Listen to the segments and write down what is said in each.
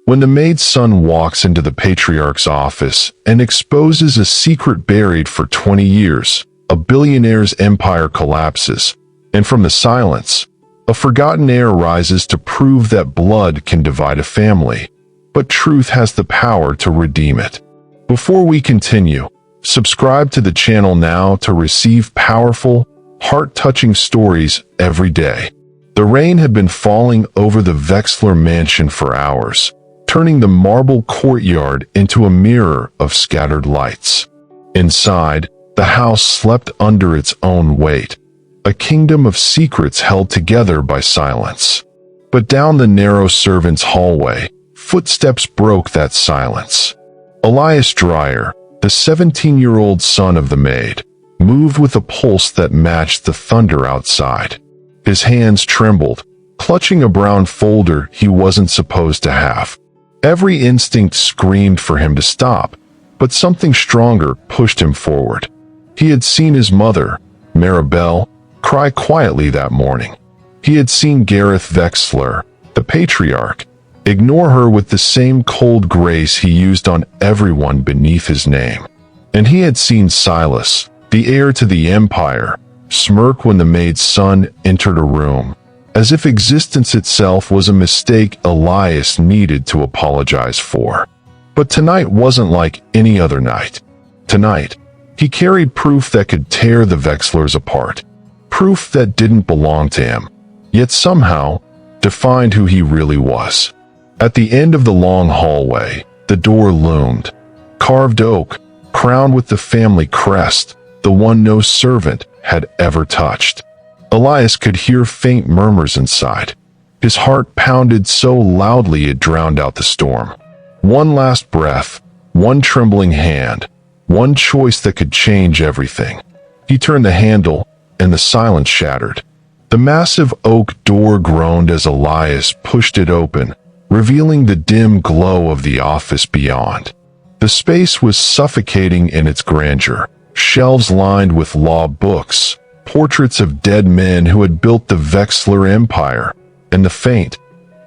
When the maid's son walks into the patriarch's office and exposes a secret buried for 20 years, a billionaire's empire collapses, and from the silence, a forgotten heir rises to prove that blood can divide a family, but truth has the power to redeem it. Before we continue, subscribe to the channel now to receive powerful, heart-touching stories every day. The rain had been falling over the Wechsler mansion for hours, turning the marble courtyard into a mirror of scattered lights. Inside, the house slept under its own weight, a kingdom of secrets held together by silence. But down the narrow servants' hallway, footsteps broke that silence. Elias Dreyer, the 17-year-old son of the maid, moved with a pulse that matched the thunder outside. His hands trembled, clutching a brown folder he wasn't supposed to have. Every instinct screamed for him to stop, but something stronger pushed him forward. He had seen his mother, Maribel, cry quietly that morning. He had seen Gareth Wechsler, the patriarch, ignore her with the same cold grace he used on everyone beneath his name. And he had seen Silas, the heir to the empire, smirk when the maid's son entered a room, as if existence itself was a mistake Elias needed to apologize for. But tonight wasn't like any other night. Tonight, he carried proof that could tear the Wechslers apart. Proof that didn't belong to him, yet somehow defined who he really was. At the end of the long hallway, the door loomed. Carved oak, crowned with the family crest, the one no servant had ever touched. Elias could hear faint murmurs inside. His heart pounded so loudly it drowned out the storm. One last breath, one trembling hand, one choice that could change everything. He turned the handle, and the silence shattered. The massive oak door groaned as Elias pushed it open, revealing the dim glow of the office beyond. The space was suffocating in its grandeur, shelves lined with law books, portraits of dead men who had built the Wechsler empire, and the faint,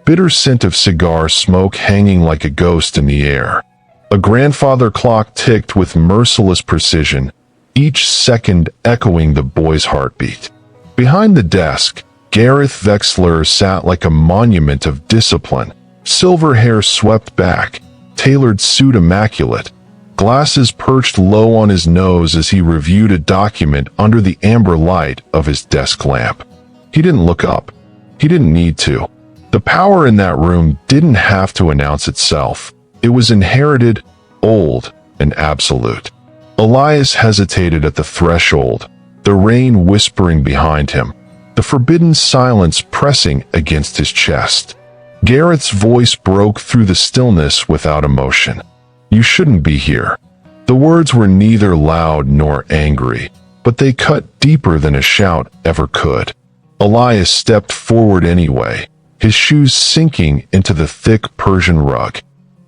bitter scent of cigar smoke hanging like a ghost in the air. A grandfather clock ticked with merciless precision, each second echoing the boy's heartbeat. Behind the desk, Gareth Wechsler sat like a monument of discipline, silver hair swept back, tailored suit immaculate, glasses perched low on his nose as he reviewed a document under the amber light of his desk lamp. He didn't look up. He didn't need to. The power in that room didn't have to announce itself. It was inherited, old, and absolute. Elias hesitated at the threshold, the rain whispering behind him, the forbidden silence pressing against his chest. Gareth's voice broke through the stillness without emotion. "You shouldn't be here." The words were neither loud nor angry, but they cut deeper than a shout ever could. Elias stepped forward anyway, his shoes sinking into the thick Persian rug.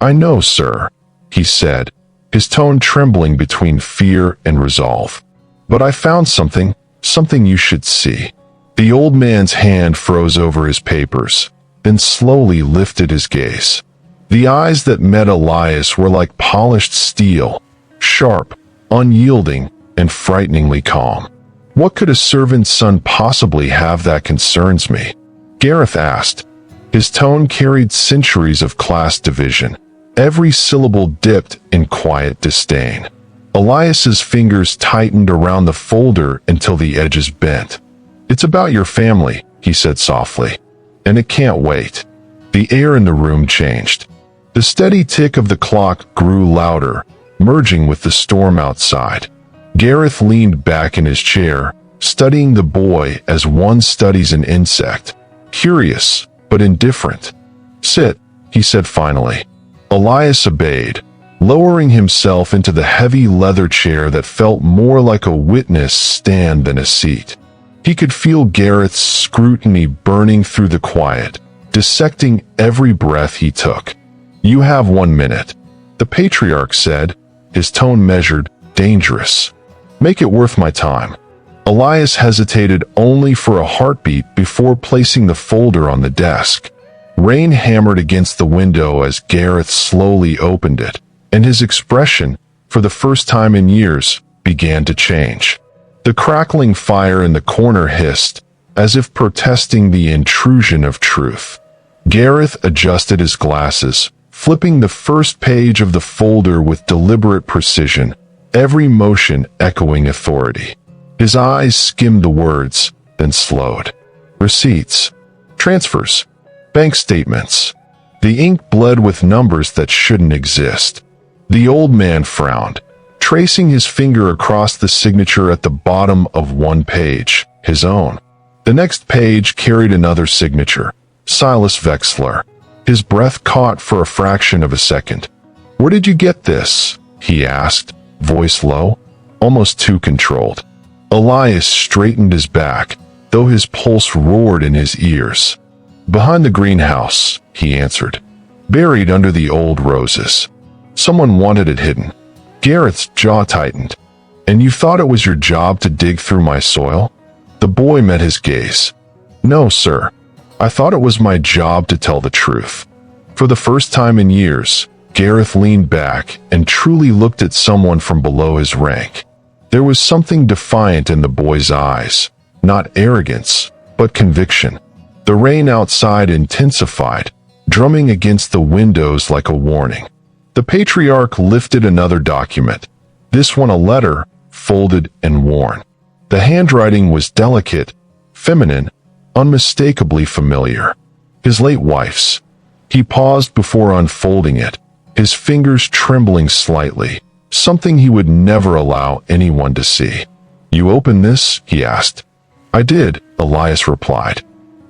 "I know, sir," he said, his tone trembling between fear and resolve. "But I found something you should see." The old man's hand froze over his papers, then slowly lifted his gaze. The eyes that met Elias were like polished steel, sharp, unyielding, and frighteningly calm. "What could a servant's son possibly have that concerns me?" Gareth asked. His tone carried centuries of class division, every syllable dipped in quiet disdain. Elias's fingers tightened around the folder until the edges bent. "It's about your family," he said softly. "And it can't wait." The air in the room changed. The steady tick of the clock grew louder, merging with the storm outside. Gareth leaned back in his chair, studying the boy as one studies an insect, curious but indifferent. "Sit," he said finally. Elias obeyed, lowering himself into the heavy leather chair that felt more like a witness stand than a seat. He could feel Gareth's scrutiny burning through the quiet, dissecting every breath he took. "You have 1 minute," the patriarch said, his tone measured, dangerous. "Make it worth my time." Elias hesitated only for a heartbeat before placing the folder on the desk. Rain hammered against the window as Gareth slowly opened it, and his expression, for the first time in years, began to change. The crackling fire in the corner hissed, as if protesting the intrusion of truth. Gareth adjusted his glasses, flipping the first page of the folder with deliberate precision, every motion echoing authority. His eyes skimmed the words, then slowed. Receipts, transfers, bank statements. The ink bled with numbers that shouldn't exist. The old man frowned, tracing his finger across the signature at the bottom of one page, his own. The next page carried another signature, Silas Wexler. His breath caught for a fraction of a second. "Where did you get this?" he asked, voice low, almost too controlled. Elias straightened his back, though his pulse roared in his ears. "Behind the greenhouse," he answered, "buried under the old roses. Someone wanted it hidden." Gareth's jaw tightened. "And you thought it was your job to dig through my soil?" The boy met his gaze. "No, sir. I thought it was my job to tell the truth." For the first time in years, Gareth leaned back and truly looked at someone from below his rank. There was something defiant in the boy's eyes, not arrogance, but conviction. The rain outside intensified, drumming against the windows like a warning. The patriarch lifted another document, this one a letter, folded and worn. The handwriting was delicate, feminine, unmistakably familiar. His late wife's. He paused before unfolding it, his fingers trembling slightly, something he would never allow anyone to see. "You opened this?" he asked. "I did," Elias replied,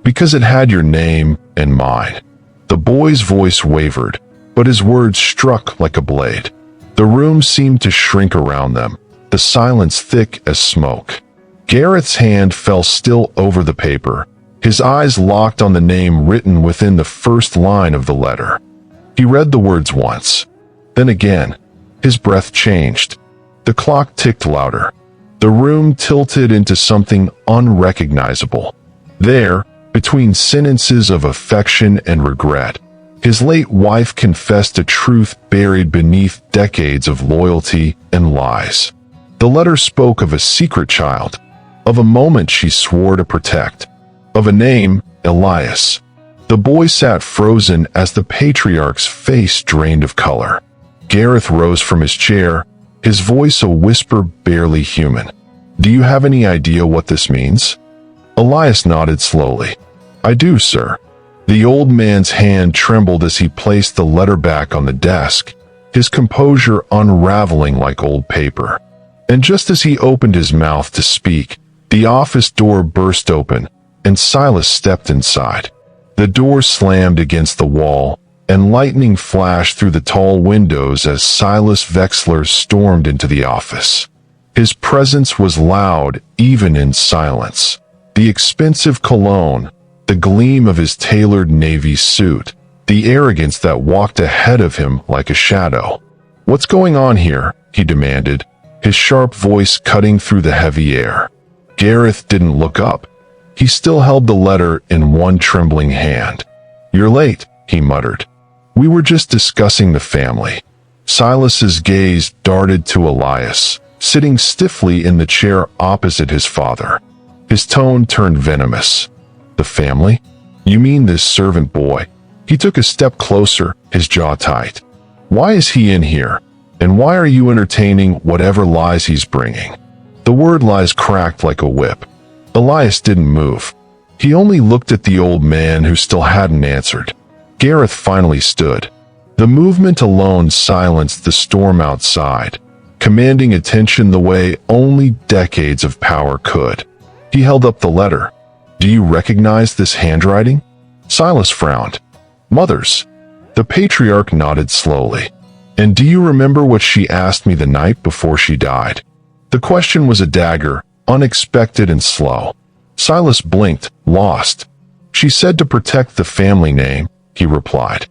"because it had your name and mine." The boy's voice wavered, but his words struck like a blade. The room seemed to shrink around them, the silence thick as smoke. Gareth's hand fell still over the paper, his eyes locked on the name written within the first line of the letter. He read the words once, then again. His breath changed. The clock ticked louder. The room tilted into something unrecognizable. There, between sentences of affection and regret, his late wife confessed a truth buried beneath decades of loyalty and lies. The letter spoke of a secret child, of a moment she swore to protect, of a name, Elias. The boy sat frozen as the patriarch's face drained of color. Gareth rose from his chair, his voice a whisper barely human. "Do you have any idea what this means?" Elias nodded slowly. "I do, sir." The old man's hand trembled as he placed the letter back on the desk, his composure unraveling like old paper. And just as he opened his mouth to speak, the office door burst open, and Silas stepped inside. The door slammed against the wall, and lightning flashed through the tall windows as Silas Wexler stormed into the office. His presence was loud, even in silence. The expensive cologne, the gleam of his tailored navy suit, the arrogance that walked ahead of him like a shadow. "What's going on here?" he demanded, his sharp voice cutting through the heavy air. Gareth didn't look up. He still held the letter in one trembling hand. "You're late," he muttered. "We were just discussing the family." Silas's gaze darted to Elias, sitting stiffly in the chair opposite his father. His tone turned venomous. "The family? You mean this servant boy?" He took a step closer, his jaw tight. "Why is he in here? And why are you entertaining whatever lies he's bringing?" The word lies cracked like a whip. Elias didn't move. He only looked at the old man who still hadn't answered. Gareth finally stood. The movement alone silenced the storm outside, commanding attention the way only decades of power could. He held up the letter. "Do you recognize this handwriting?" Silas frowned. "Mother's." The patriarch nodded slowly. "And do you remember what she asked me the night before she died?" The question was a dagger, unexpected and slow. Silas blinked, lost. "She said to protect the family name," he replied.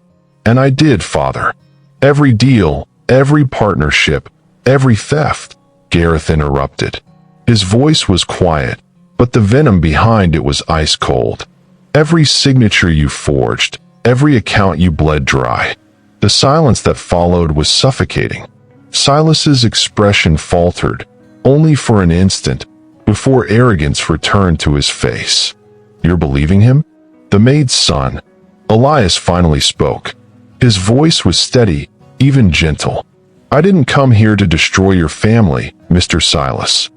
"And I did, Father. Every deal, every partnership, every theft," Gareth interrupted. His voice was quiet, but the venom behind it was ice cold. "Every signature you forged, Every account you bled dry. The silence that followed was suffocating. Silas's expression faltered, only for an instant, before arrogance returned to his face. "You're believing him?" The maid's son, Elias, finally spoke. His voice was steady, even gentle. "I didn't come here to destroy your family, Mr. Silas.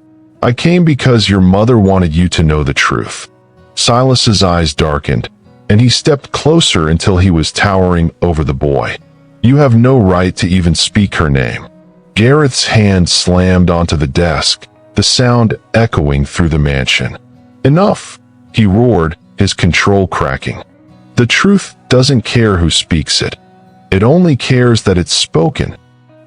I came because your mother wanted you to know the truth." Silas's eyes darkened, and he stepped closer until he was towering over the boy. "You have no right to even speak her name." Gareth's hand slammed onto the desk, the sound echoing through the mansion. "Enough!" he roared, his control cracking. "The truth doesn't care who speaks it. It only cares that it's spoken."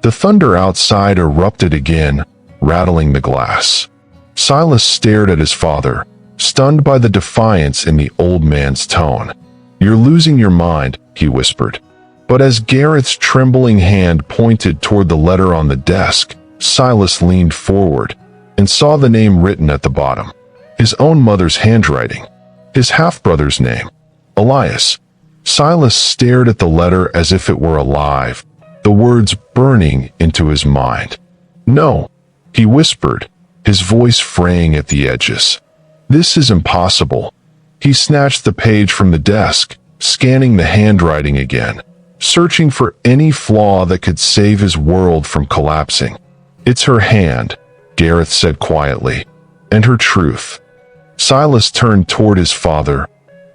The thunder outside erupted again, rattling the glass. Silas stared at his father, stunned by the defiance in the old man's tone. "You're losing your mind," he whispered. But as Gareth's trembling hand pointed toward the letter on the desk, Silas leaned forward and saw the name written at the bottom. His own mother's handwriting. His half-brother's name, Elias. Silas stared at the letter as if it were alive, the words burning into his mind. "No," he whispered, his voice fraying at the edges. "This is impossible." He snatched the page from the desk, scanning the handwriting again, searching for any flaw that could save his world from collapsing. "It's her hand," Gareth said quietly, "and her truth." Silas turned toward his father,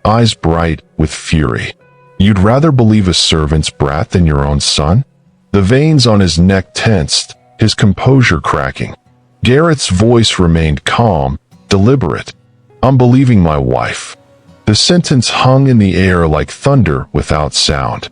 eyes bright with fury. "You'd rather believe a servant's brat than your own son?" The veins on his neck tensed, his composure cracking. Gareth's voice remained calm, deliberate. "I'm believing my wife." The sentence hung in the air like thunder without sound.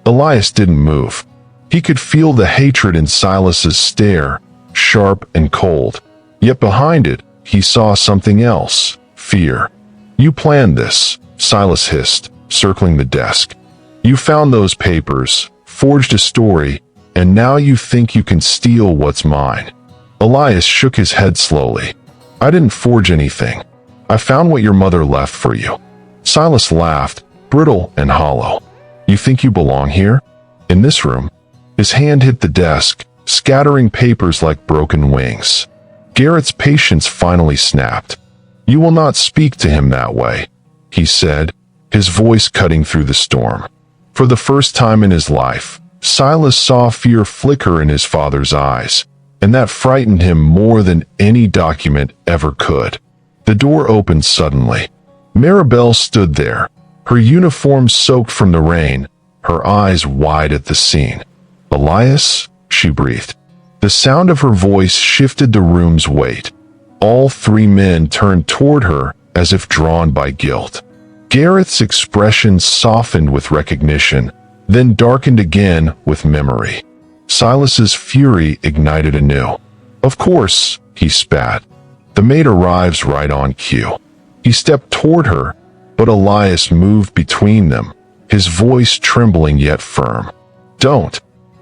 Elias didn't move. He could feel the hatred in Silas's stare, sharp and cold. Yet behind it, he saw something else, fear. "You planned this," Silas hissed, circling the desk. "You found those papers, forged a story, and now you think you can steal what's mine." Elias shook his head slowly. "I didn't forge anything. I found what your mother left for you." Silas laughed, brittle and hollow. "You think you belong here? In this room?" His hand hit the desk, scattering papers like broken wings. Gareth's patience finally snapped. "You will not speak to him that way," he said, his voice cutting through the storm. For the first time in his life, Silas saw fear flicker in his father's eyes, and that frightened him more than any document ever could. The door opened suddenly. Maribel stood there, her uniform soaked from the rain, her eyes wide at the scene. "Elias?" she breathed. The sound of her voice shifted the room's weight. All three men turned toward her as if drawn by guilt. Gareth's expression softened with recognition, then darkened again with memory. Silas's fury ignited anew. "Of course," he spat. "The maid arrives right on cue." He stepped toward her, but Elias moved between them, his voice trembling yet firm. "Don't."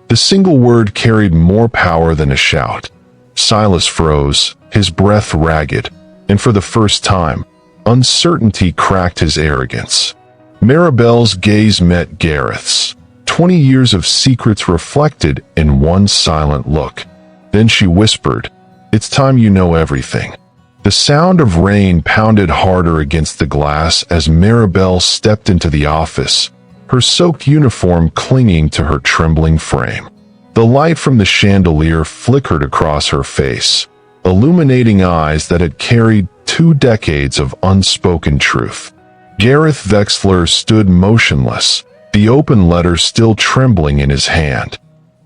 The single word carried more power than a shout. Silas froze, his breath ragged, and for the first time, uncertainty cracked his arrogance. Maribel's gaze met Gareth's, 20 years of secrets reflected in one silent look. Then she whispered, "It's time you know everything." The sound of rain pounded harder against the glass as Maribel stepped into the office, her soaked uniform clinging to her trembling frame. The light from the chandelier flickered across her face, illuminating eyes that had carried 2 decades of unspoken truth. Gareth Wexler stood motionless, the open letter still trembling in his hand.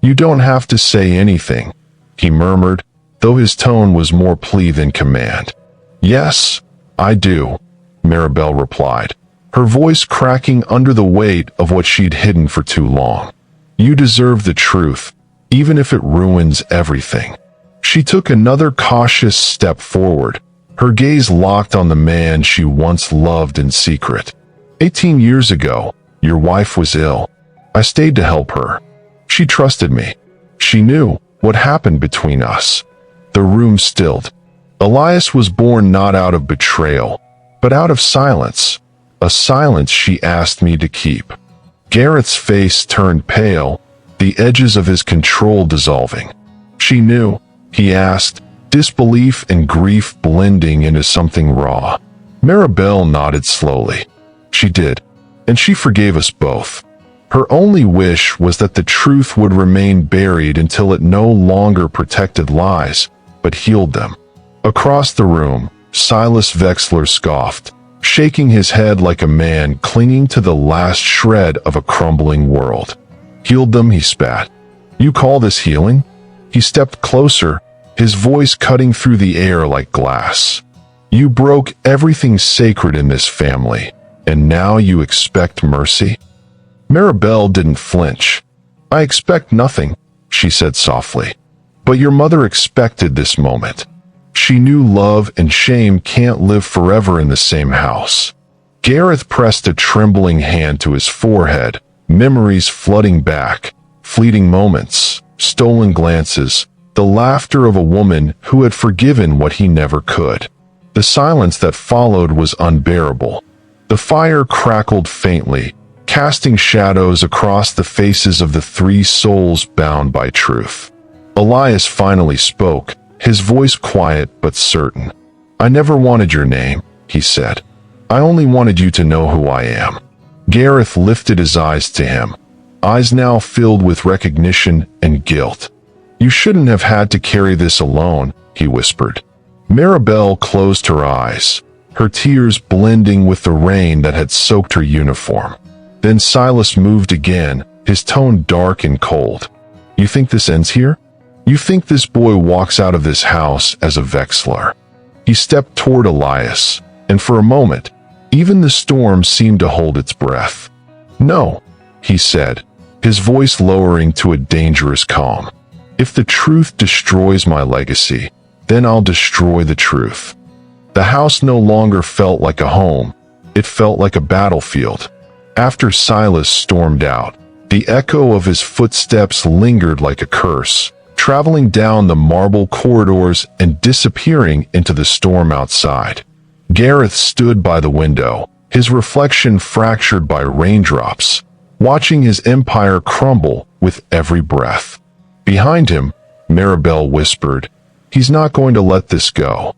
"You don't have to say anything," he murmured, though his tone was more plea than command. "Yes, I do," Maribel replied, her voice cracking under the weight of what she'd hidden for too long. "You deserve the truth, even if it ruins everything." She took another cautious step forward, her gaze locked on the man she once loved in secret. 18 years ago, your wife was ill. I stayed to help her. She trusted me. She knew what happened between us." The room stilled. Elias was born not out of betrayal, but out of silence, a silence she asked me to keep. Gareth's face turned pale, the edges of his control dissolving. "She knew?" he asked, disbelief and grief blending into something raw. Maribel nodded slowly. "She did, and she forgave us both. Her only wish was that the truth would remain buried until it no longer protected lies, but healed them." Across the room, Silas Vexler scoffed, shaking his head like a man clinging to the last shred of a crumbling world. "Healed them," he spat. "You call this healing?" He stepped closer, his voice cutting through the air like glass. "You broke everything sacred in this family, and now you expect mercy?" Maribel didn't flinch. "I expect nothing," she said softly. "But your mother expected this moment. She knew love and shame can't live forever in the same house." Gareth pressed a trembling hand to his forehead, memories flooding back, fleeting moments, stolen glances, the laughter of a woman who had forgiven what he never could. The silence that followed was unbearable. The fire crackled faintly, casting shadows across the faces of the three souls bound by truth. Elias finally spoke, his voice quiet but certain. "I never wanted your name," he said. "I only wanted you to know who I am." Gareth lifted his eyes to him, eyes now filled with recognition and guilt. "You shouldn't have had to carry this alone," he whispered. Maribel closed her eyes, her tears blending with the rain that had soaked her uniform. Then Silas moved again, his tone dark and cold. "You think this ends here? You think this boy walks out of this house as a Vexler?" He stepped toward Elias, and for a moment, even the storm seemed to hold its breath. "No," he said, his voice lowering to a dangerous calm. "If the truth destroys my legacy, then I'll destroy the truth." The house no longer felt like a home, it felt like a battlefield. After Silas stormed out, the echo of his footsteps lingered like a curse, traveling down the marble corridors and disappearing into the storm outside. Gareth stood by the window, his reflection fractured by raindrops, watching his empire crumble with every breath. Behind him, Maribel whispered, "He's not going to let this go."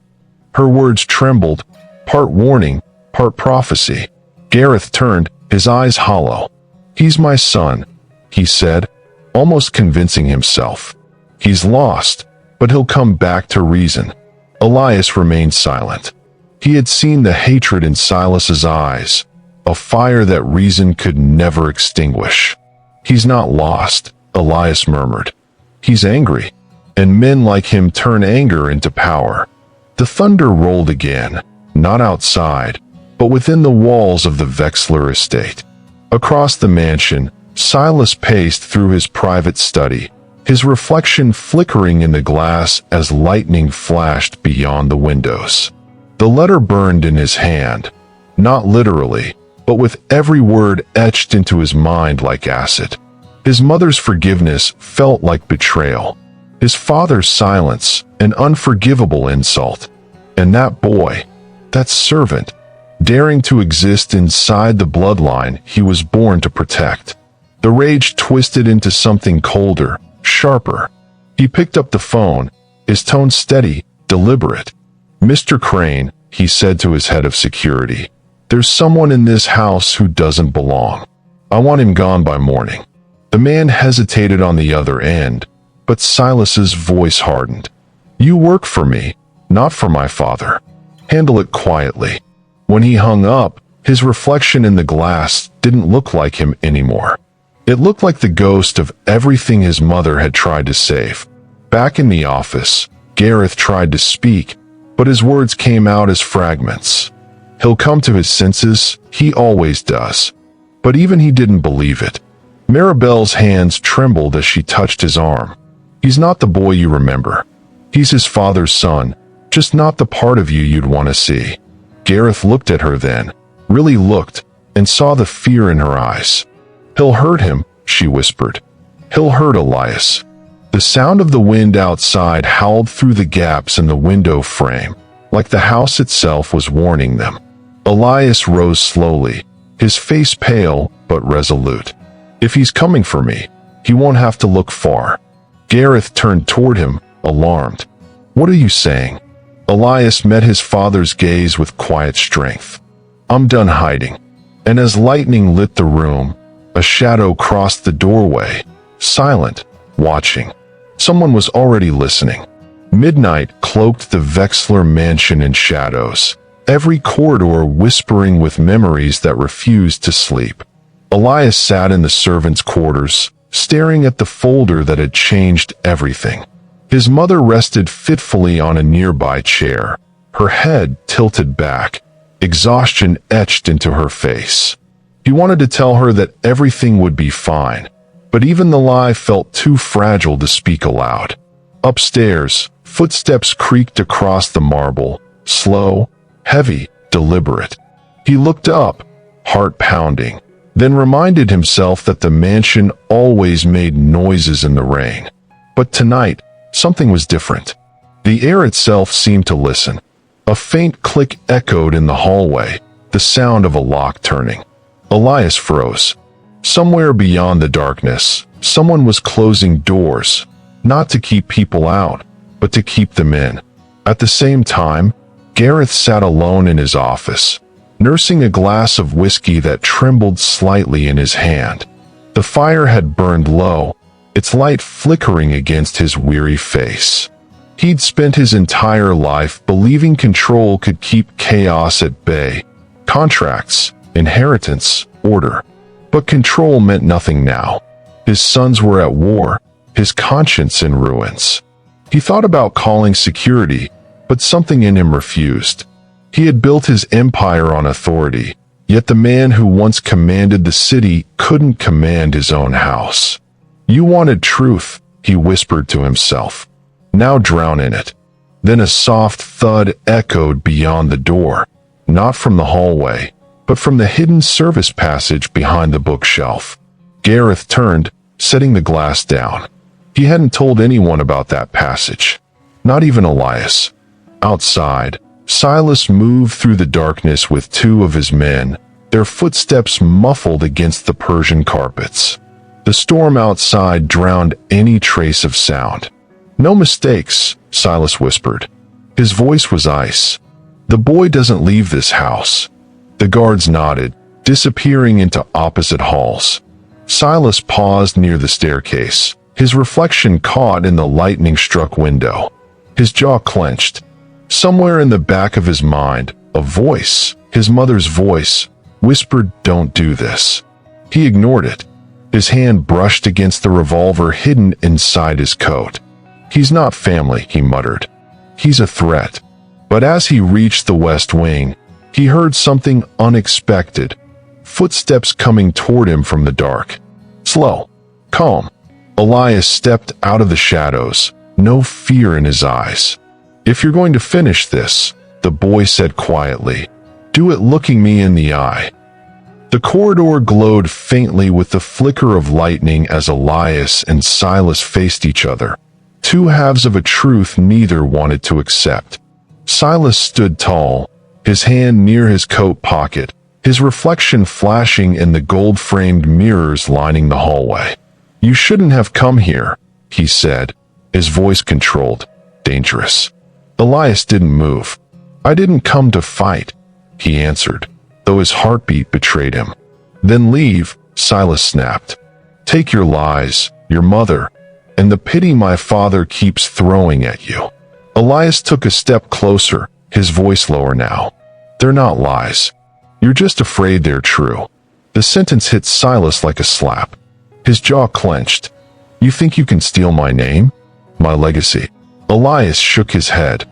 Her words trembled, part warning, part prophecy. Gareth turned, his eyes hollow. "He's my son," he said, almost convincing himself. "He's lost, but he'll come back to reason." Elias remained silent. He had seen the hatred in Silas's eyes, a fire that reason could never extinguish. "He's not lost," Elias murmured. "He's angry, and men like him turn anger into power." The thunder rolled again, not outside, but within the walls of the Vexler estate. Across the mansion, Silas paced through his private study, his reflection flickering in the glass as lightning flashed beyond the windows. The letter burned in his hand, not literally, but with every word etched into his mind like acid. His mother's forgiveness felt like betrayal. His father's silence, an unforgivable insult. And that boy, that servant, daring to exist inside the bloodline he was born to protect. The rage twisted into something colder, sharper. He picked up the phone, his tone steady, deliberate. "Mr. Crane," he said to his head of security, "there's someone in this house who doesn't belong. I want him gone by morning." The man hesitated on the other end, but Silas's voice hardened. "You work for me, not for my father. Handle it quietly." When he hung up, his reflection in the glass didn't look like him anymore. It looked like the ghost of everything his mother had tried to save. Back in the office, Gareth tried to speak, but his words came out as fragments. "He'll come to his senses, he always does." But even he didn't believe it. Maribel's hands trembled as she touched his arm. "He's not the boy you remember. He's his father's son, just not the part of you you'd want to see." Gareth looked at her then, really looked, and saw the fear in her eyes. "He'll hurt him," she whispered. "He'll hurt Elias." The sound of the wind outside howled through the gaps in the window frame, like the house itself was warning them. Elias rose slowly, his face pale but resolute. If he's coming for me, he won't have to look far. Gareth turned toward him, alarmed. What are you saying? Elias met his father's gaze with quiet strength. I'm done hiding. And as lightning lit the room, a shadow crossed the doorway, silent, watching. Someone was already listening. Midnight cloaked the Wexler mansion in shadows, every corridor whispering with memories that refused to sleep. Elias sat in the servants' quarters, staring at the folder that had changed everything. His mother rested fitfully on a nearby chair, her head tilted back, exhaustion etched into her face. He wanted to tell her that everything would be fine, but even the lie felt too fragile to speak aloud. Upstairs, footsteps creaked across the marble, slow, heavy, deliberate. He looked up, heart pounding, then reminded himself that the mansion always made noises in the rain. But tonight, something was different. The air itself seemed to listen. A faint click echoed in the hallway, the sound of a lock turning. Elias froze. Somewhere beyond the darkness, someone was closing doors, not to keep people out, but to keep them in. At the same time, Gareth sat alone in his office, nursing a glass of whiskey that trembled slightly in his hand. The fire had burned low, its light flickering against his weary face. He'd spent his entire life believing control could keep chaos at bay. Contracts, inheritance, order. But control meant nothing now. His sons were at war, his conscience in ruins. He thought about calling security, but something in him refused. He had built his empire on authority, yet the man who once commanded the city couldn't command his own house. You wanted truth, he whispered to himself. Now drown in it. Then a soft thud echoed beyond the door, not from the hallway, but from the hidden service passage behind the bookshelf. Gareth turned, setting the glass down. He hadn't told anyone about that passage, not even Elias. Outside, Silas moved through the darkness with two of his men, their footsteps muffled against the Persian carpets. The storm outside drowned any trace of sound. No mistakes, Silas whispered. His voice was ice. The boy doesn't leave this house. The guards nodded, disappearing into opposite halls. Silas paused near the staircase, his reflection caught in the lightning-struck window. His jaw clenched. Somewhere in the back of his mind, a voice, his mother's voice, whispered, "Don't do this." He ignored it. His hand brushed against the revolver hidden inside his coat. "He's not family," he muttered. "He's a threat." But as he reached the west wing, he heard something unexpected. Footsteps coming toward him from the dark. Slow, calm. Elias stepped out of the shadows, no fear in his eyes. "If you're going to finish this," the boy said quietly, "do it looking me in the eye." The corridor glowed faintly with the flicker of lightning as Elias and Silas faced each other, two halves of a truth neither wanted to accept. Silas stood tall, his hand near his coat pocket, his reflection flashing in the gold-framed mirrors lining the hallway. "You shouldn't have come here," he said, his voice controlled, dangerous. Elias didn't move. "I didn't come to fight," he answered, though his heartbeat betrayed him. "Then leave," Silas snapped. "Take your lies, your mother, and the pity my father keeps throwing at you." Elias took a step closer, his voice lower now. "They're not lies. You're just afraid they're true." The sentence hit Silas like a slap. His jaw clenched. "You think you can steal my name? My legacy?" Elias shook his head.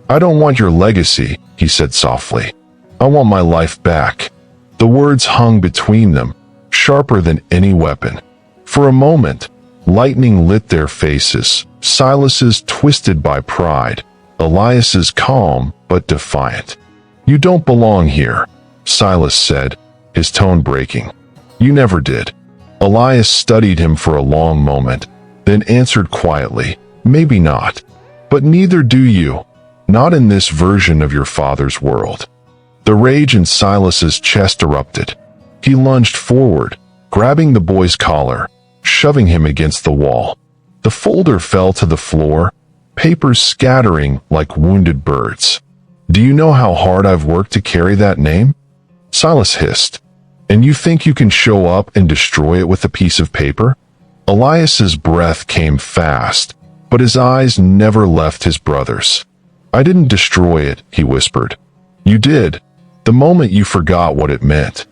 "I don't want your legacy," he said softly. "I want my life back." The words hung between them, sharper than any weapon. For a moment, lightning lit their faces, Silas's twisted by pride, Elias's calm but defiant. "You don't belong here," Silas said, his tone breaking. "You never did." Elias studied him for a long moment, then answered quietly, "Maybe not. But neither do you. Not in this version of your father's world." The rage in Silas's chest erupted. He lunged forward, grabbing the boy's collar, shoving him against the wall. The folder fell to the floor, papers scattering like wounded birds. "Do you know how hard I've worked to carry that name?" Silas hissed. "And you think you can show up and destroy it with a piece of paper?" Elias's breath came fast, but his eyes never left his brother's. "I didn't destroy it," he whispered. "You did, the moment you forgot what it meant."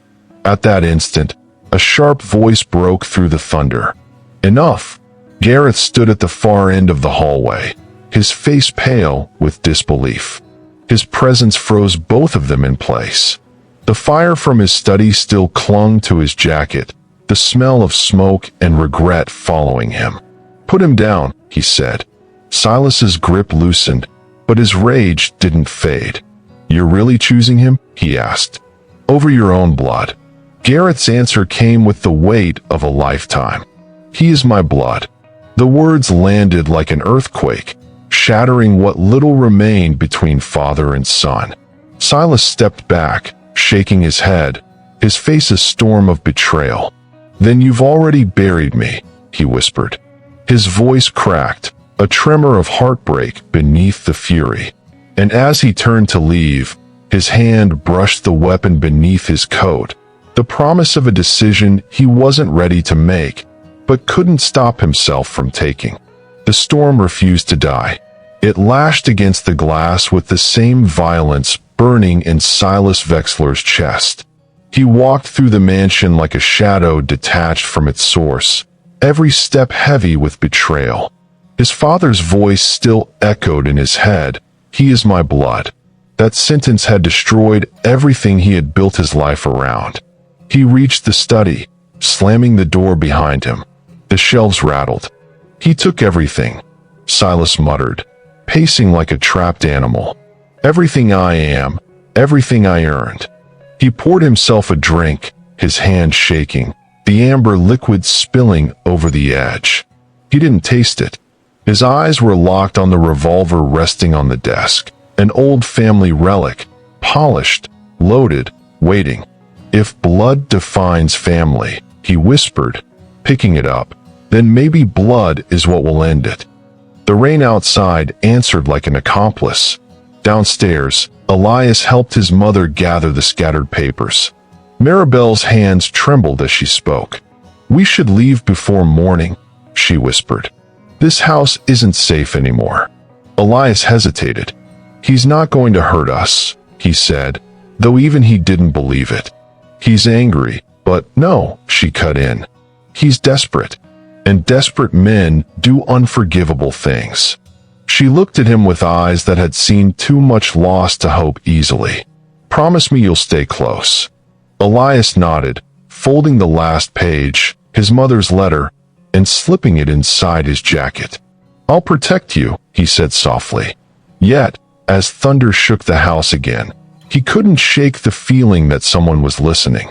At that instant, a sharp voice broke through the thunder. "Enough!" Gareth stood at the far end of the hallway, his face pale with disbelief. His presence froze both of them in place. The fire from his study still clung to his jacket, the smell of smoke and regret following him. "Put him down," he said. Silas's grip loosened, but his rage didn't fade. "You're really choosing him?" he asked. "Over your own blood." Gareth's answer came with the weight of a lifetime. "He is my blood." The words landed like an earthquake, shattering what little remained between father and son. Silas stepped back, shaking his head, his face a storm of betrayal. "Then you've already buried me," he whispered. His voice cracked, a tremor of heartbreak beneath the fury. And as he turned to leave, his hand brushed the weapon beneath his coat, the promise of a decision he wasn't ready to make, but couldn't stop himself from taking. The storm refused to die. It lashed against the glass with the same violence burning in Silas Wexler's chest. He walked through the mansion like a shadow detached from its source, every step heavy with betrayal. His father's voice still echoed in his head, "He is my blood." That sentence had destroyed everything he had built his life around. He reached the study, slamming the door behind him. The shelves rattled. "He took everything," Silas muttered, pacing like a trapped animal. "Everything I am, everything I earned." He poured himself a drink, his hand shaking, the amber liquid spilling over the edge. He didn't taste it. His eyes were locked on the revolver resting on the desk, an old family relic, polished, loaded, waiting. "If blood defines family," he whispered, picking it up, "then maybe blood is what will end it." The rain outside answered like an accomplice. Downstairs, Elias helped his mother gather the scattered papers. Maribel's hands trembled as she spoke. "We should leave before morning," she whispered. "This house isn't safe anymore." Elias hesitated. "He's not going to hurt us," he said, though even he didn't believe it. "He's angry, but no," she cut in. "He's desperate, and desperate men do unforgivable things." She looked at him with eyes that had seen too much loss to hope easily. "Promise me you'll stay close." Elias nodded, folding the last page, his mother's letter, and slipping it inside his jacket. "I'll protect you," he said softly. Yet, as thunder shook the house again, he couldn't shake the feeling that someone was listening.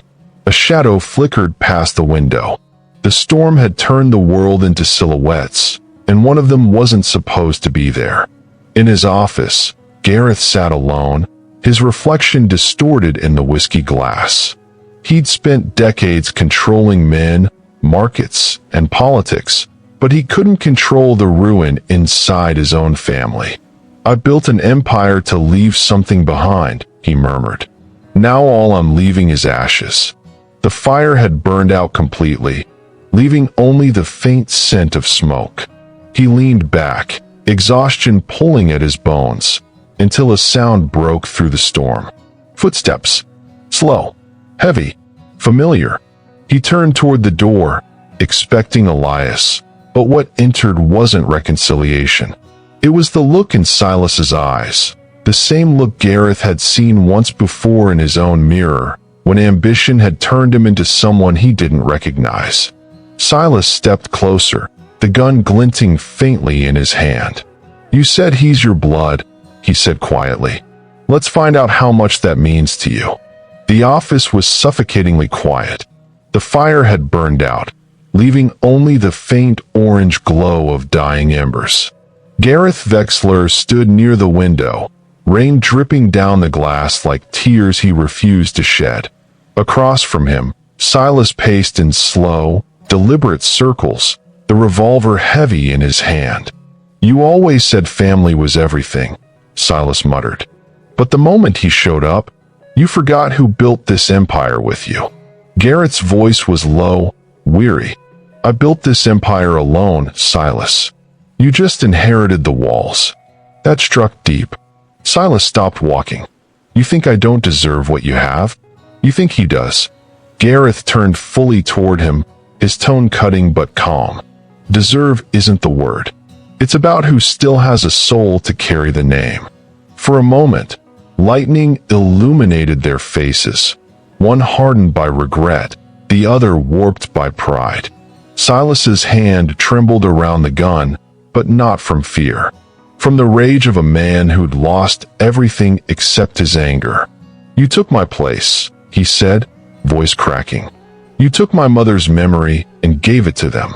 A shadow flickered past the window. The storm had turned the world into silhouettes, and one of them wasn't supposed to be there. In his office, Gareth sat alone, his reflection distorted in the whiskey glass. He'd spent decades controlling men, markets, and politics, but he couldn't control the ruin inside his own family. "I built an empire to leave something behind," he murmured. "Now all I'm leaving is ashes." The fire had burned out completely, leaving only the faint scent of smoke. He leaned back, exhaustion pulling at his bones, until a sound broke through the storm. Footsteps. Slow, heavy, familiar. He turned toward the door, expecting Elias, but what entered wasn't reconciliation. It was the look in Silas's eyes, the same look Gareth had seen once before in his own mirror, when ambition had turned him into someone he didn't recognize. Silas stepped closer, the gun glinting faintly in his hand. "You said he's your blood," he said quietly. "Let's find out how much that means to you." The office was suffocatingly quiet. The fire had burned out, leaving only the faint orange glow of dying embers. Gareth Wexler stood near the window, rain dripping down the glass like tears he refused to shed. Across from him, Silas paced in slow, deliberate circles, the revolver heavy in his hand. "You always said family was everything," Silas muttered. "But the moment he showed up, you forgot who built this empire with you." Garrett's voice was low, weary. "I built this empire alone, Silas. You just inherited the walls." That struck deep. Silas stopped walking. "You think I don't deserve what you have? You think he does?" Gareth turned fully toward him, his tone cutting but calm. "Deserve isn't the word. It's about who still has a soul to carry the name." For a moment, lightning illuminated their faces, one hardened by regret, the other warped by pride. Silas's hand trembled around the gun, but not from fear. From the rage of a man who'd lost everything except his anger. "You took my place," he said, voice cracking. "You took my mother's memory and gave it to them."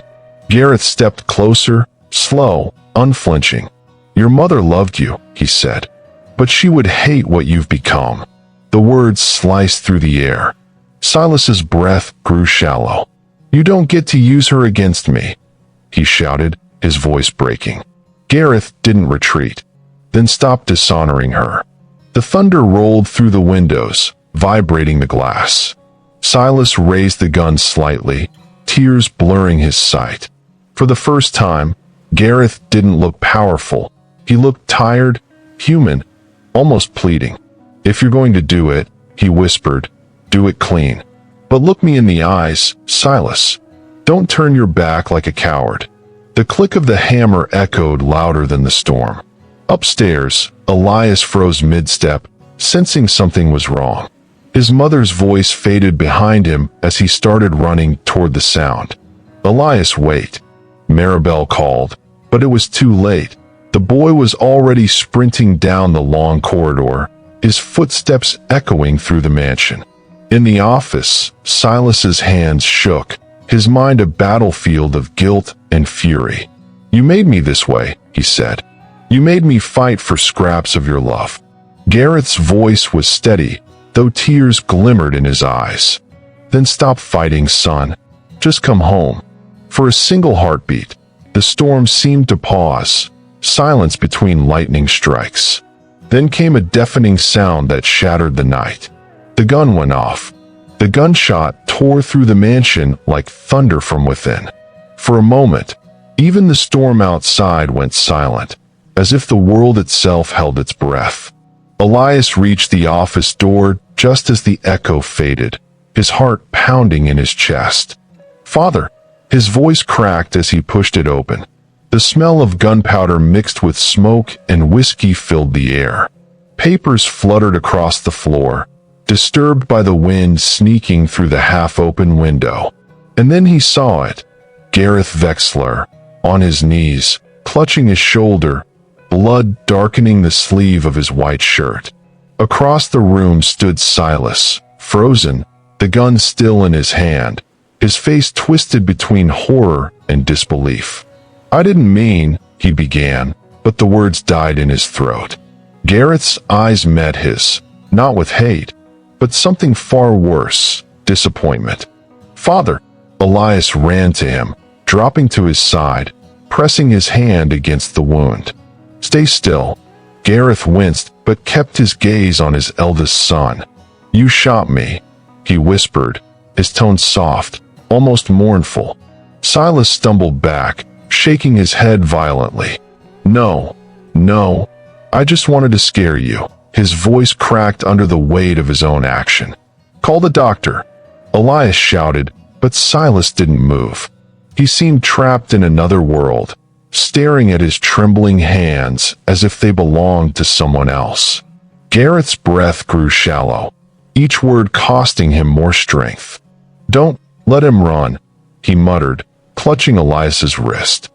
Gareth stepped closer, slow, unflinching. "Your mother loved you," he said, "but she would hate what you've become." The words sliced through the air. Silas's breath grew shallow. "You don't get to use her against me," he shouted, his voice breaking. Gareth didn't retreat, then stopped dishonoring her. The thunder rolled through the windows, vibrating the glass. Silas raised the gun slightly, tears blurring his sight. For the first time, Gareth didn't look powerful. He looked tired, human, almost pleading. "If you're going to do it," he whispered, "do it clean. But look me in the eyes, Silas. Don't turn your back like a coward." The click of the hammer echoed louder than the storm. Upstairs, Elias froze mid-step, sensing something was wrong. His mother's voice faded behind him as he started running toward the sound. "Elias, wait," Maribel called, but it was too late. The boy was already sprinting down the long corridor, his footsteps echoing through the mansion. In the office, Silas's hands shook, his mind a battlefield of guilt and fury. "You made me this way," he said. "You made me fight for scraps of your love." Gareth's voice was steady, though tears glimmered in his eyes. "Then stop fighting, son. Just come home." For a single heartbeat, the storm seemed to pause, silence between lightning strikes. Then came a deafening sound that shattered the night. The gun went off. The gunshot tore through the mansion like thunder from within. For a moment, even the storm outside went silent, as if the world itself held its breath. Elias reached the office door just as the echo faded, his heart pounding in his chest. "Father," his voice cracked as he pushed it open. The smell of gunpowder mixed with smoke and whiskey filled the air. Papers fluttered across the floor, disturbed by the wind sneaking through the half-open window. And then he saw it, Gareth Vexler, on his knees, clutching his shoulder, blood darkening the sleeve of his white shirt. Across the room stood Silas, frozen, the gun still in his hand, his face twisted between horror and disbelief. "I didn't mean," he began, but the words died in his throat. Gareth's eyes met his, not with hate, but something far worse, disappointment. "Father!" Elias ran to him, dropping to his side, pressing his hand against the wound. "Stay still." Gareth winced but kept his gaze on his eldest son. "You shot me," he whispered, his tone soft, almost mournful. Silas stumbled back, shaking his head violently. No, I just wanted to scare you." His voice cracked under the weight of his own action. "Call the doctor," Elias shouted, but Silas didn't move. He seemed trapped in another world, staring at his trembling hands as if they belonged to someone else. Gareth's breath grew shallow, each word costing him more strength. "Don't let him run," he muttered, clutching Elias's wrist.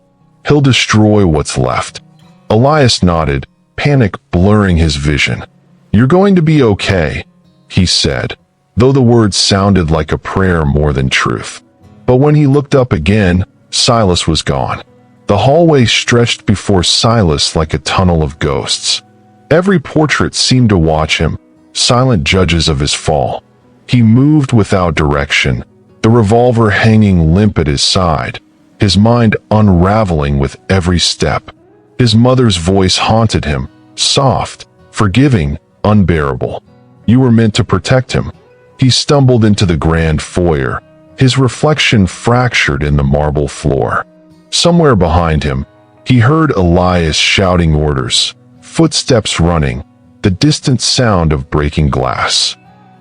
"He'll destroy what's left." Elias nodded, panic blurring his vision. "You're going to be okay," he said, though the words sounded like a prayer more than truth. But when he looked up again, Silas was gone. The hallway stretched before Silas like a tunnel of ghosts. Every portrait seemed to watch him, silent judges of his fall. He moved without direction, the revolver hanging limp at his side, his mind unraveling with every step. His mother's voice haunted him, soft, forgiving, unbearable. You were meant to protect him. He stumbled into the grand foyer, his reflection fractured in the marble floor. Somewhere behind him, he heard Elias shouting orders, footsteps running, the distant sound of breaking glass.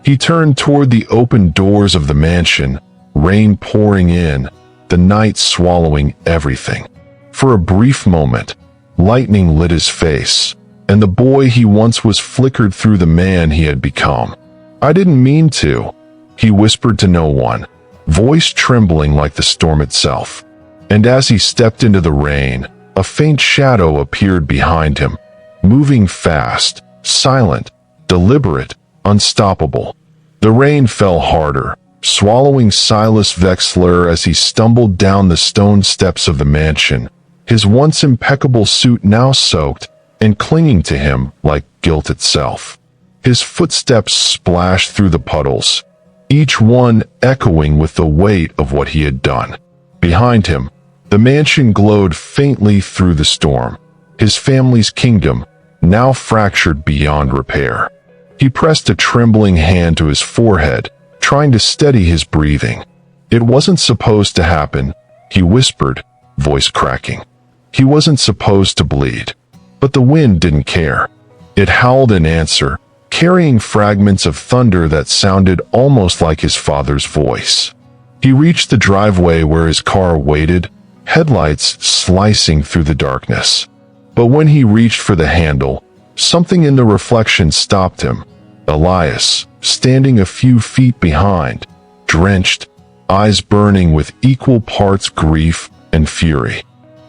He turned toward the open doors of the mansion, rain pouring in, the night swallowing everything. For a brief moment, lightning lit his face, and the boy he once was flickered through the man he had become. I didn't mean to, he whispered to no one, voice trembling like the storm itself. And as he stepped into the rain, a faint shadow appeared behind him, moving fast, silent, deliberate, unstoppable. The rain fell harder, swallowing Silas Wexler as he stumbled down the stone steps of the mansion, his once impeccable suit now soaked and clinging to him like guilt itself. His footsteps splashed through the puddles, each one echoing with the weight of what he had done. Behind him, the mansion glowed faintly through the storm, his family's kingdom now fractured beyond repair. He pressed a trembling hand to his forehead, trying to steady his breathing. It wasn't supposed to happen, he whispered, voice cracking. He wasn't supposed to bleed. But the wind didn't care. It howled in answer, carrying fragments of thunder that sounded almost like his father's voice. He reached the driveway where his car waited, headlights slicing through the darkness. But when he reached for the handle, something in the reflection stopped him. Elias, standing a few feet behind, drenched, eyes burning with equal parts grief and fury.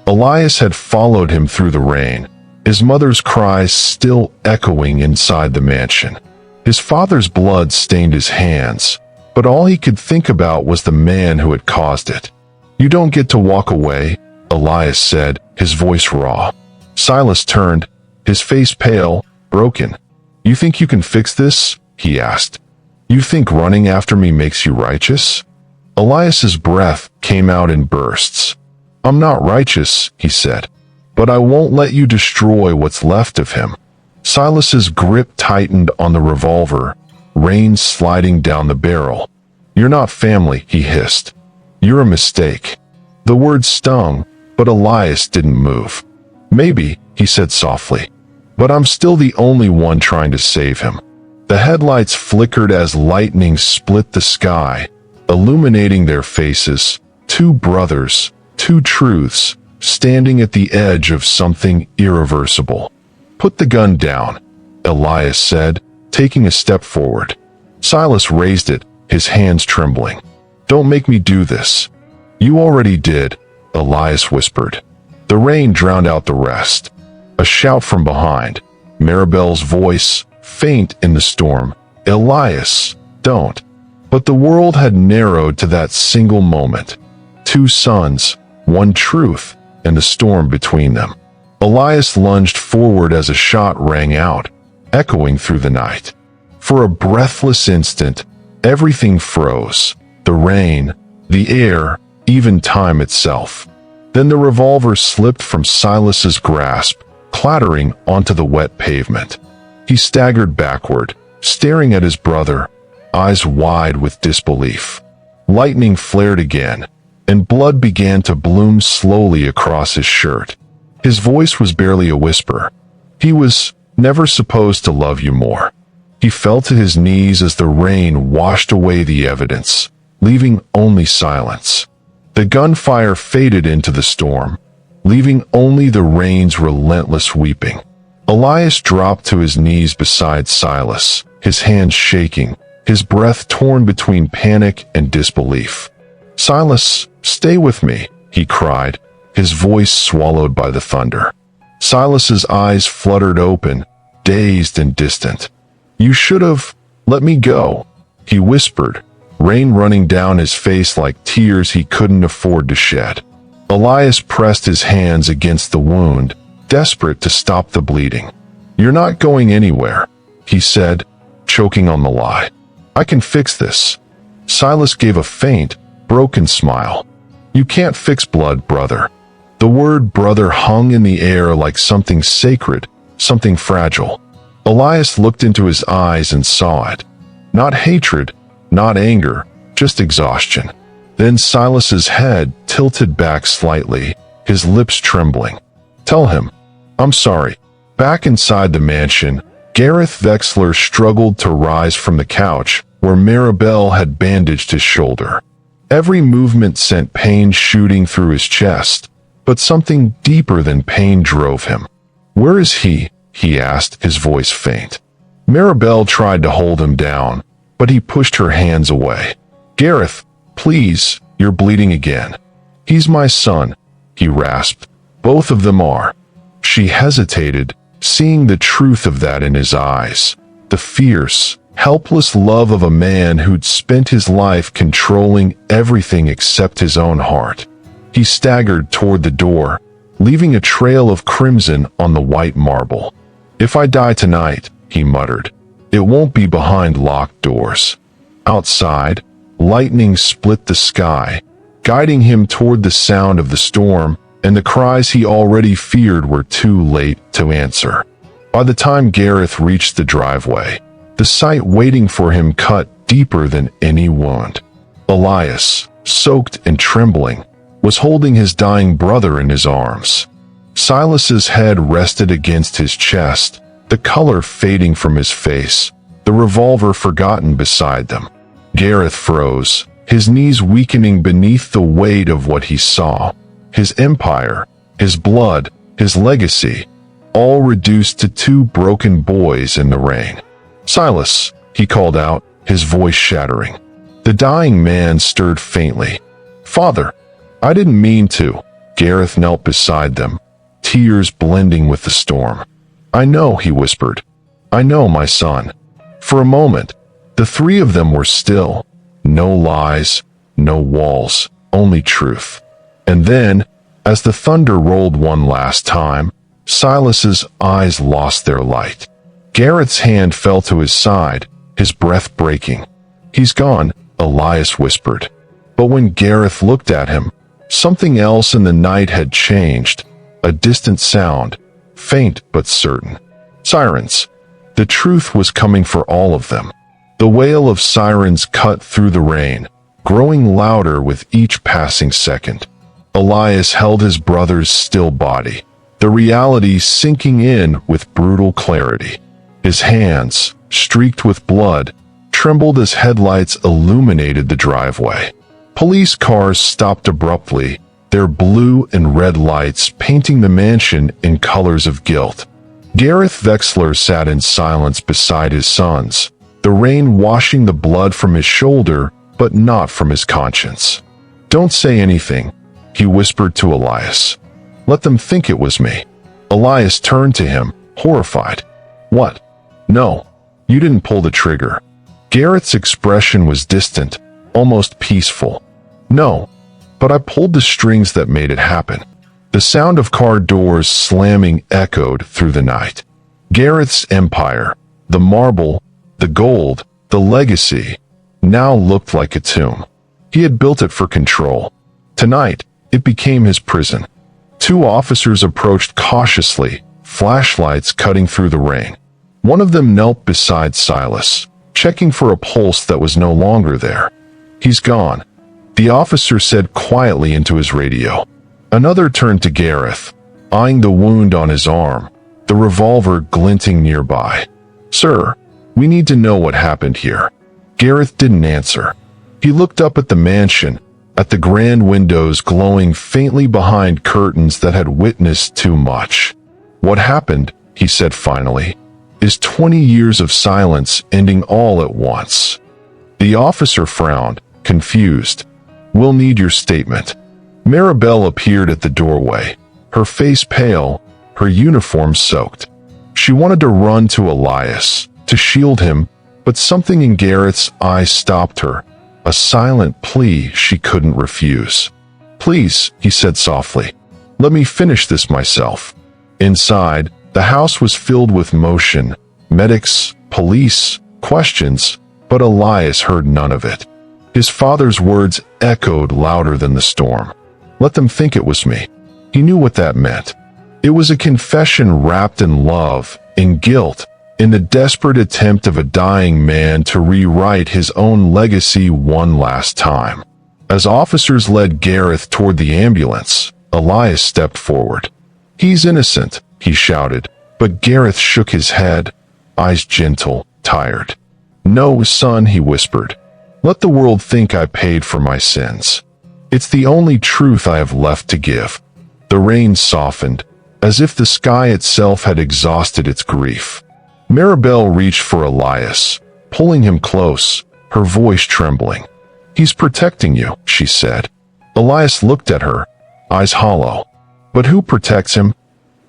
Elias had followed him through the rain, his mother's cries still echoing inside the mansion. His father's blood stained his hands, but all he could think about was the man who had caused it. You don't get to walk away, Elias said, his voice raw. Silas turned, his face pale, broken. You think you can fix this? He asked. You think running after me makes you righteous? Elias's breath came out in bursts. I'm not righteous, he said, but I won't let you destroy what's left of him. Silas's grip tightened on the revolver, rain sliding down the barrel. You're not family, he hissed. You're a mistake. The word stung, but Elias didn't move. Maybe, he said softly, but I'm still the only one trying to save him. The headlights flickered as lightning split the sky, illuminating their faces, two brothers, two truths, standing at the edge of something irreversible. Put the gun down, Elias said, taking a step forward. Silas raised it, his hands trembling. Don't make me do this. You already did, Elias whispered. The rain drowned out the rest. A shout from behind, Maribel's voice, faint in the storm. Elias, don't. But the world had narrowed to that single moment. Two sons, one truth, and the storm between them. Elias lunged forward as a shot rang out, echoing through the night. For a breathless instant, everything froze. The rain, the air, even time itself. Then the revolver slipped from Silas's grasp, clattering onto the wet pavement. He staggered backward, staring at his brother, eyes wide with disbelief. Lightning flared again, and blood began to bloom slowly across his shirt. His voice was barely a whisper. He was never supposed to love you more. He fell to his knees as the rain washed away the evidence, leaving only silence. The gunfire faded into the storm, leaving only the rain's relentless weeping. Elias dropped to his knees beside Silas, his hands shaking, his breath torn between panic and disbelief. Silas, stay with me, he cried, his voice swallowed by the thunder. Silas's eyes fluttered open, dazed and distant. You should have let me go, he whispered, rain running down his face like tears he couldn't afford to shed. Elias pressed his hands against the wound, desperate to stop the bleeding. You're not going anywhere, he said, choking on the lie. I can fix this. Silas gave a faint, broken smile. "You can't fix blood, brother." The word brother hung in the air like something sacred, something fragile. Elias looked into his eyes and saw it. Not hatred, not anger, just exhaustion. Then Silas's head tilted back slightly, his lips trembling. "Tell him, I'm sorry." Back inside the mansion, Gareth Wexler struggled to rise from the couch where Maribel had bandaged his shoulder. Every movement sent pain shooting through his chest, but something deeper than pain drove him. "Where is he?" he asked, his voice faint. Maribel tried to hold him down, but he pushed her hands away. "Gareth, please, you're bleeding again." "He's my son," he rasped. "Both of them are." She hesitated, seeing the truth of that in his eyes. The fierce, helpless love of a man who'd spent his life controlling everything except his own heart. He staggered toward the door, leaving a trail of crimson on the white marble. "If I die tonight," he muttered, "it won't be behind locked doors." Outside, lightning split the sky, guiding him toward the sound of the storm, and the cries he already feared were too late to answer. By the time Gareth reached the driveway, the sight waiting for him cut deeper than any wound. Elias, soaked and trembling, was holding his dying brother in his arms. Silas's head rested against his chest, the color fading from his face, the revolver forgotten beside them. Gareth froze, his knees weakening beneath the weight of what he saw. His empire, his blood, his legacy, all reduced to two broken boys in the rain. "Silas," he called out, his voice shattering. The dying man stirred faintly. "Father, I didn't mean to." Gareth knelt beside them, tears blending with the storm. "I know," he whispered. "I know, my son." For a moment, the three of them were still. No lies, no walls, only truth. And then, as the thunder rolled one last time, Silas's eyes lost their light. Gareth's hand fell to his side, his breath breaking. "He's gone," Elias whispered. But when Gareth looked at him, something else in the night had changed, a distant sound, faint but certain. Sirens. The truth was coming for all of them. The wail of sirens cut through the rain, growing louder with each passing second. Elias held his brother's still body, the reality sinking in with brutal clarity. His hands, streaked with blood, trembled as headlights illuminated the driveway. Police cars stopped abruptly, their blue and red lights painting the mansion in colors of guilt. Gareth Wexler sat in silence beside his sons, the rain washing the blood from his shoulder, but not from his conscience. "Don't say anything," he whispered to Elias. "Let them think it was me." Elias turned to him, horrified. "What? No, you didn't pull the trigger." Gareth's expression was distant, almost peaceful. "No, but I pulled the strings that made it happen." The sound of car doors slamming echoed through the night. Gareth's empire, the marble, the gold, the legacy, now looked like a tomb. He had built it for control. Tonight, it became his prison. Two officers approached cautiously, flashlights cutting through the rain. One of them knelt beside Silas, checking for a pulse that was no longer there. "He's gone," the officer said quietly into his radio. Another turned to Gareth, eyeing the wound on his arm, the revolver glinting nearby. "Sir, we need to know what happened here." Gareth didn't answer. He looked up at the mansion, at the grand windows glowing faintly behind curtains that had witnessed too much. "What happened," he said finally, "is 20 years of silence ending all at once." The officer frowned, confused. "We'll need your statement." Maribel appeared at the doorway, her face pale, her uniform soaked. She wanted to run to Elias, to shield him, but something in Gareth's eyes stopped her, a silent plea she couldn't refuse. "Please," he said softly, "let me finish this myself." Inside, the house was filled with motion, medics, police, questions, but Elias heard none of it. His father's words echoed louder than the storm. Let them think it was me. He knew what that meant. It was a confession wrapped in love, in guilt, in the desperate attempt of a dying man to rewrite his own legacy one last time. As officers led Gareth toward the ambulance, Elias stepped forward. "He's innocent," he shouted, but Gareth shook his head, eyes gentle, tired. "No, son," he whispered. "Let the world think I paid for my sins. It's the only truth I have left to give." The rain softened, as if the sky itself had exhausted its grief. Maribel reached for Elias, pulling him close, her voice trembling. "He's protecting you," she said. Elias looked at her, eyes hollow. "But who protects him?"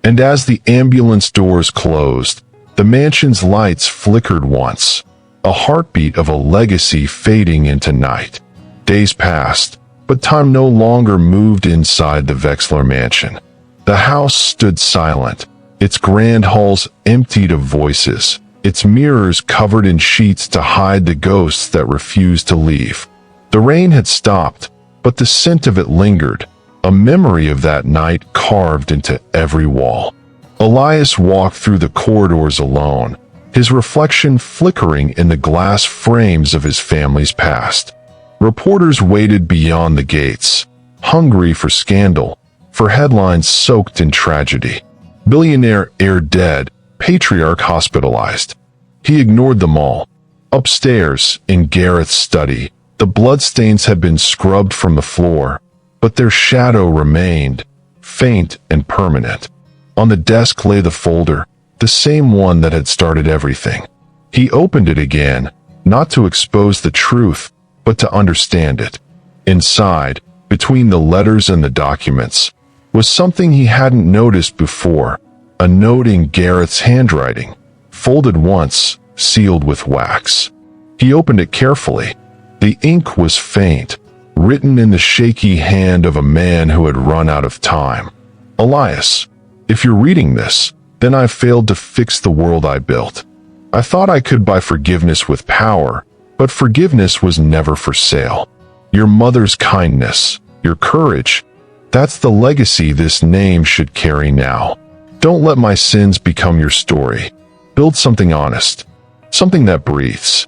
And as the ambulance doors closed, the mansion's lights flickered once, a heartbeat of a legacy fading into night. Days passed, but time no longer moved inside the Wexler mansion. The house stood silent, its grand halls emptied of voices, its mirrors covered in sheets to hide the ghosts that refused to leave. The rain had stopped, but the scent of it lingered, a memory of that night carved into every wall. Elias walked through the corridors alone, his reflection flickering in the glass frames of his family's past. Reporters waited beyond the gates, hungry for scandal, for headlines soaked in tragedy. Billionaire, heir dead, patriarch hospitalized. He ignored them all. Upstairs, in Gareth's study, the bloodstains had been scrubbed from the floor, but their shadow remained, faint and permanent. On the desk lay the folder, the same one that had started everything. He opened it again, not to expose the truth, but to understand it. Inside, between the letters and the documents, was something he hadn't noticed before, a note in Gareth's handwriting, folded once, sealed with wax. He opened it carefully. The ink was faint, written in the shaky hand of a man who had run out of time. "Elias, if you're reading this, then I failed to fix the world I built. I thought I could buy forgiveness with power, but forgiveness was never for sale. Your mother's kindness, your courage, that's the legacy this name should carry now. Don't let my sins become your story. Build something honest, something that breathes."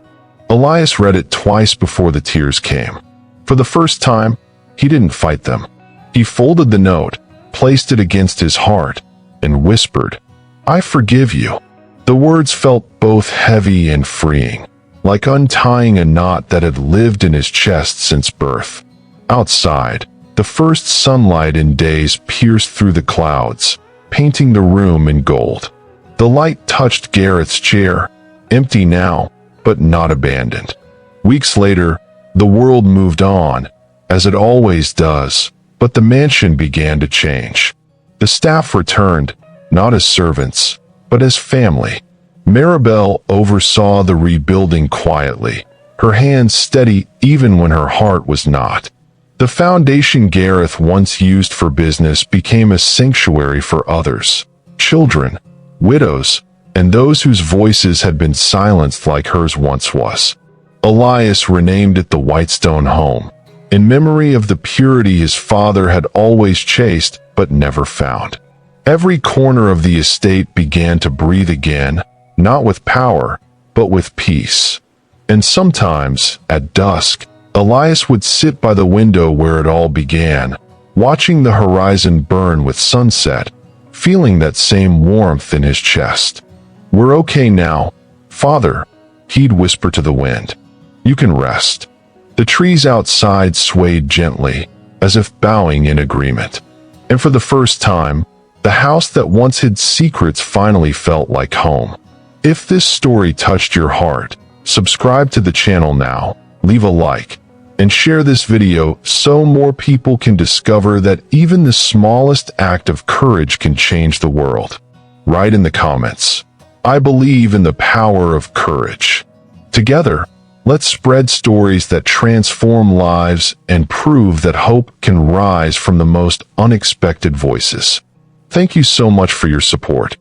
Elias read it twice before the tears came. For the first time, he didn't fight them. He folded the note, placed it against his heart, and whispered, "I forgive you." The words felt both heavy and freeing, like untying a knot that had lived in his chest since birth. Outside, the first sunlight in days pierced through the clouds, painting the room in gold. The light touched Gareth's chair, empty now, but not abandoned. Weeks later, the world moved on, as it always does, but the mansion began to change. The staff returned, not as servants, but as family. Maribel oversaw the rebuilding quietly, her hands steady even when her heart was not. The foundation Gareth once used for business became a sanctuary for others, children, widows, and those whose voices had been silenced like hers once was. Elias renamed it the Whitestone Home, in memory of the purity his father had always chased but never found. Every corner of the estate began to breathe again, not with power, but with peace. And sometimes, at dusk, Elias would sit by the window where it all began, watching the horizon burn with sunset, feeling that same warmth in his chest. "We're okay now, Father," he'd whisper to the wind. "You can rest." The trees outside swayed gently, as if bowing in agreement. And for the first time, the house that once hid secrets finally felt like home. If this story touched your heart, subscribe to the channel now, leave a like, and share this video so more people can discover that even the smallest act of courage can change the world. Write in the comments, "I believe in the power of courage." Together, let's spread stories that transform lives and prove that hope can rise from the most unexpected voices. Thank you so much for your support.